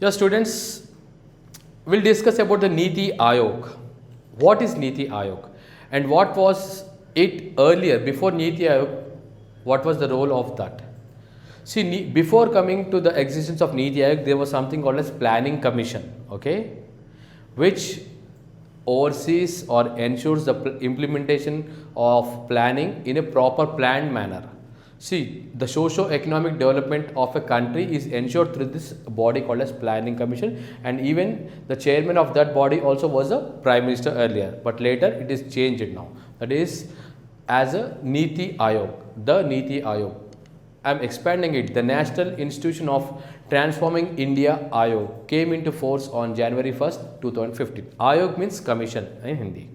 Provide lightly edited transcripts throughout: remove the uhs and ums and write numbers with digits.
Your students will discuss about the Niti Aayog. What is Niti Aayog and what was it earlier before Niti Aayog? What was the role of that? See, before coming to the existence of Niti Aayog, there was something called as Planning Commission, okay, which oversees or ensures the implementation of planning in a proper planned manner. See, the socio-economic development of a country is ensured through this body called as Planning Commission, and even the chairman of that body also was a Prime Minister earlier, but later it is changed now. That is as a Niti Aayog, the Niti Aayog. I am expanding it. The National Institution of Transforming India Aayog came into force on January 1st, 2015. Aayog means commission in Hindi.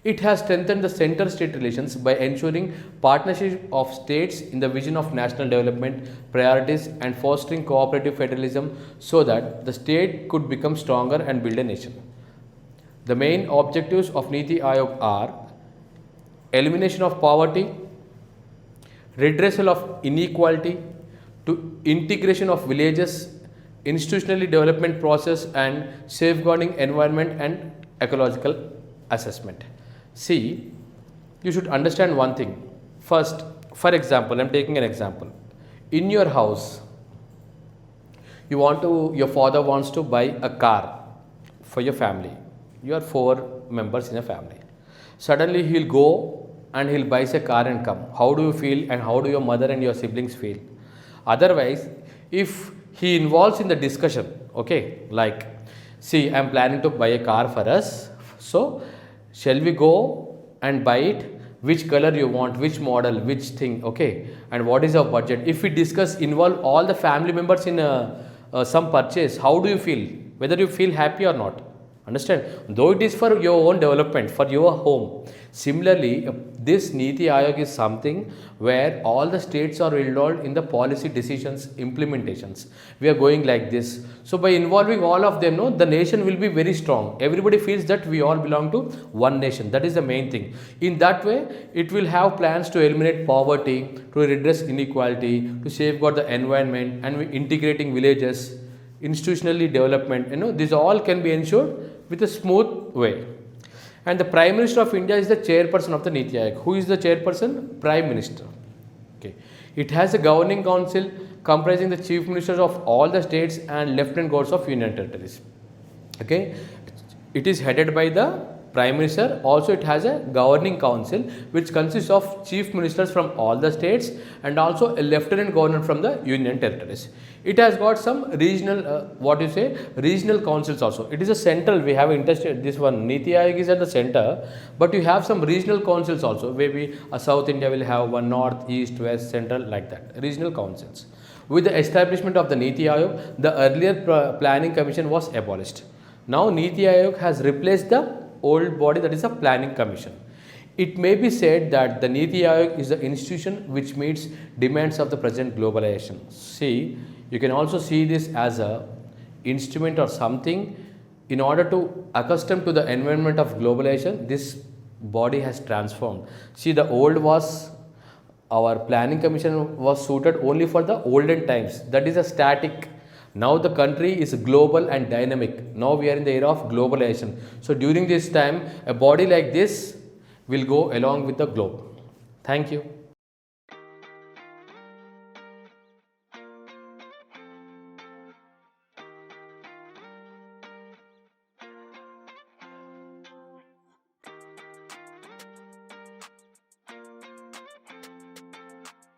It has strengthened the center-state relations by ensuring partnership of states in the vision of national development priorities and fostering cooperative federalism so that the state could become stronger and build a nation. The main objectives of Niti Aayog are elimination of poverty, redressal of inequality, to integration of villages, institutionally development process and safeguarding environment and ecological assessment. See, you should understand one thing. First, for example, I am taking an example. In your house, your father wants to buy a car for your family. You are 4 members in a family. Suddenly he'll go and he'll buy a car and come. How do you feel and how do your mother and your siblings feel? Otherwise, if he involves in the discussion, okay, like, see, I am planning to buy a car for us, so shall we go and buy it? Which color you want, which model, which thing, okay, and what is your budget? If we discuss, involve all the family members in some purchase, how do you feel? Whether you feel happy or not? Understand? Though it is for your own development, for your home. Similarly, this Niti Aayog is something where all the states are involved in the policy decisions, implementations. We are going like this. So by involving all of them, no, the nation will be very strong. Everybody feels that we all belong to one nation. That is the main thing. In that way, it will have plans to eliminate poverty, to redress inequality, to safeguard the environment, and integrating villages, institutionally development, this all can be ensured with a smooth way. And the Prime Minister of India is the chairperson of the Niti Aayog. Who is the chairperson? Prime Minister. Okay. It has a governing council comprising the chief ministers of all the states and lieutenant governors of union territories. Okay. It is headed by the Prime Minister. Also, it has a governing council which consists of chief ministers from all the states and also a lieutenant governor from the union territories. It has got some regional, regional councils also. It is a central, we have interested, this one, Niti Aayog is at the center, but you have some regional councils also. Maybe South India will have one, north, east, west, central, like that, regional councils. With the establishment of the Niti Aayog, the earlier planning commission was abolished. Now Niti Aayog has replaced the old body, that is a planning commission. It may be said that the Niti Aayog is the institution which meets demands of the present globalization. See, you can also see this as a instrument or something in order to accustom to the environment of globalization. This body has transformed. See, the old was, our planning commission was suited only for the olden times. That is a static. Now the country is global and dynamic. Now we are in the era of globalization. So during this time, a body like this will go along with the globe. Thank you.